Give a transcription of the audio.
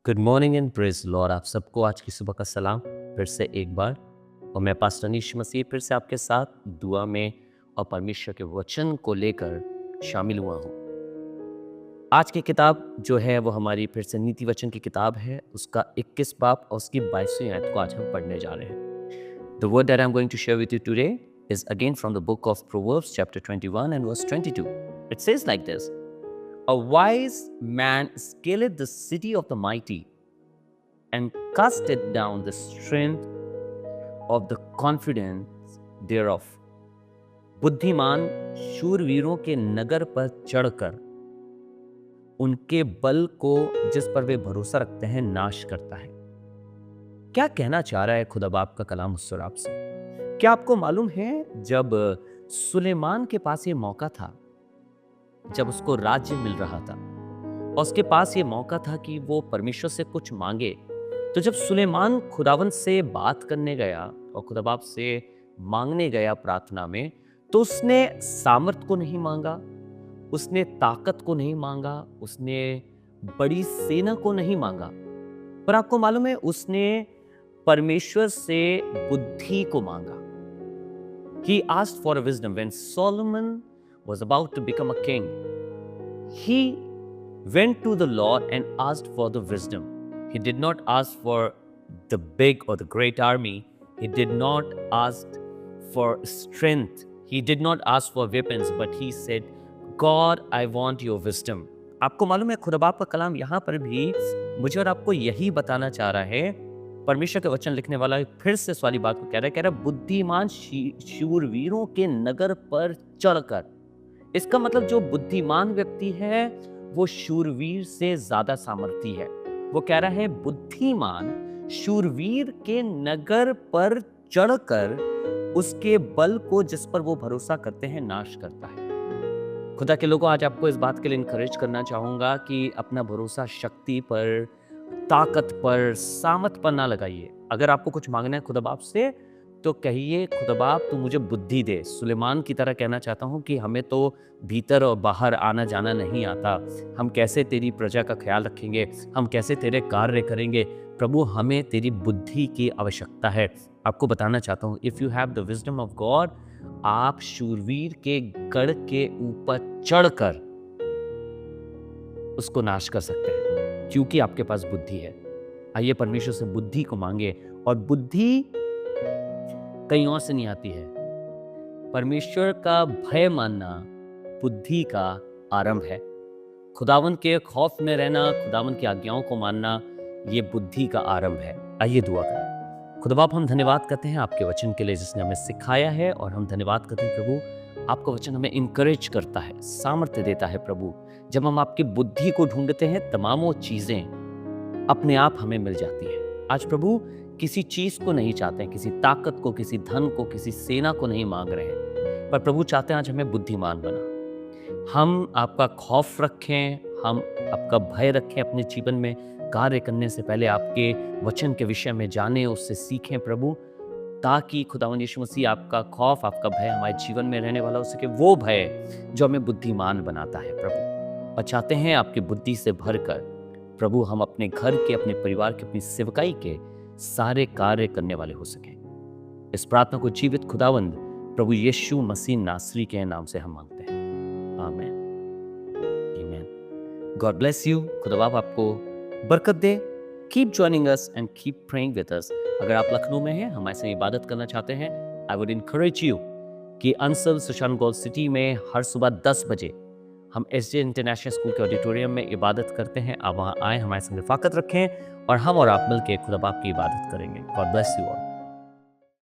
Good morning and praise Lord. आप सबको आज की सुबह का सलाम फिर से एक बार। और मैं पास्टर अनीश मसीह फिर से आपके साथ दुआ में और परमेश्वर के वचन को लेकर शामिल हुआ हूँ। आज की किताब जो है वो हमारी फिर से नीति वचन की किताब है, उसका 21 बाब और उसकी 22वीं आयत को आज हम पढ़ने जा रहे हैं। The word that I am going to share with you today is again from the book of Proverbs chapter 21 and verse 22. It says like this: A wise man scaleth the city of the mighty and casteth down the strength of the confidence thereof. बुद्धिमान शूरवीरों के नगर पर चढ़कर उनके बल को जिस पर वे भरोसा रखते हैं नाश करता है। क्या कहना चाह रहा है खुदा बाप का कलाम उस सुराब से? क्या आपको मालूम है, जब सुलेमान के पास ये मौका था, जब उसको राज्य मिल रहा था और उसके पास ये मौका था कि वो परमेश्वर से कुछ मांगे, तो जब सुलेमान खुदावंत से बात करने गया और खुदा बाप से मांगने गया प्रार्थना में, तो उसने सामर्थ को नहीं मांगा, उसने ताकत को नहीं मांगा, उसने बड़ी सेना को नहीं मांगा, पर आपको मालूम है उसने परमेश्वर से बुद्धि को मांगा। He asked for a wisdom. When Solomon was about to become a king, he went to the Lord and asked for the wisdom. He did not ask for the big or the great army. He did not ask for strength. He did not ask for weapons, but he said, God, I want your wisdom. आपको मालूम है खुदा बाप का कलाम यहाँ पर भी मुझे और आपको यही बताना चाह रहा है। परमेश्वर के वचन लिखने वाला फिर से इस वाली बात को कह रहा है बुद्धिमान शूरवीरों के नगर पर चढ़कर। इसका मतलब जो बुद्धिमान व्यक्ति है वो शूरवीर से ज्यादा सामर्थी है। वो कह रहा है बुद्धिमान शूरवीर के नगर पर चढ़कर उसके बल को जिस पर वो भरोसा करते हैं नाश करता है। खुदा के लोगों, आज आपको इस बात के लिए इनकरेज करना चाहूंगा कि अपना भरोसा शक्ति पर, ताकत पर, सामर्थ पर ना लगाइए। अगर आपको कुछ मांगना है खुदा बाप से तो कहिए, खुदा बाप तू मुझे बुद्धि दे। सुलेमान की तरह कहना चाहता हूँ कि हमें तो भीतर और बाहर आना जाना नहीं आता, हम कैसे तेरी प्रजा का ख्याल रखेंगे, हम कैसे तेरे कार्य करेंगे। प्रभु, हमें तेरी बुद्धि की आवश्यकता है। आपको बताना चाहता हूँ, if you have the wisdom of God, आप शूरवीर के गढ़ के ऊपर चढ़कर उसको नाश कर सकते हैं, क्योंकि आपके पास बुद्धि है। आइए परमेश्वर से बुद्धि को मांगे। और बुद्धि कहीं और से नहीं आती है। परमेश्वर का भय मानना बुद्धि का आरंभ है। खुदावन के खौफ में रहना, खुदावन की आज्ञाओं को मानना, ये बुद्धि का आरंभ है। आइए दुआ करें। खुदा बाप, हम धन्यवाद करते हैं आपके वचन के लिए जिसने हमें सिखाया है, और हम धन्यवाद करते हैं प्रभु, आपका वचन हमें इंकरेज करता है, सामर्थ्य देता है। प्रभु, जब हम आपकी बुद्धि को ढूंढते हैं तमामों चीजें अपने आप हमें मिल जाती हैं। आज प्रभु किसी चीज को नहीं चाहते हैं, किसी ताकत को, किसी धन को, किसी सेना को नहीं मांग रहे हैं, पर प्रभु चाहते हैं आज हमें बुद्धिमान बना। हम आपका खौफ रखें, हम आपका भय रखें, अपने जीवन में कार्य करने से पहले आपके वचन के विषय में जानें, उससे सीखें प्रभु, ताकि खुदावंद यीशु मसीह आपका खौफ, आपका भय हमारे जीवन में रहने वाला हो सके, वो भय जो हमें बुद्धिमान बनाता है प्रभु। और चाहते हैं आपकी बुद्धि से भरकर प्रभु हम अपने घर के, अपने परिवार के, अपनी सेवकाई के सारे कार्य करने वाले हो सके। इस प्रार्थना को जीवित खुदावंद प्रभु यीशु मसीह नासरी के नाम से हम मांगते हैं, आमीन। आमीन। God bless you. खुदा बाप आपको बरकत दे। Keep joining us and keep praying with us. अगर आप लखनऊ में हैं, हमारे से इबादत करना चाहते हैं, आई वुड इनकरेज यू कि अंसल सुशांत गोल्ड सिटी में हर सुबह 10 बजे हम एसजे इंटरनेशनल स्कूल के ऑडिटोरियम में इबादत करते हैं। आप वहाँ आए, हमारे संग रफाकत रखें और हम और आप मिलकर खुदा बाप की इबादत करेंगे। God bless you all.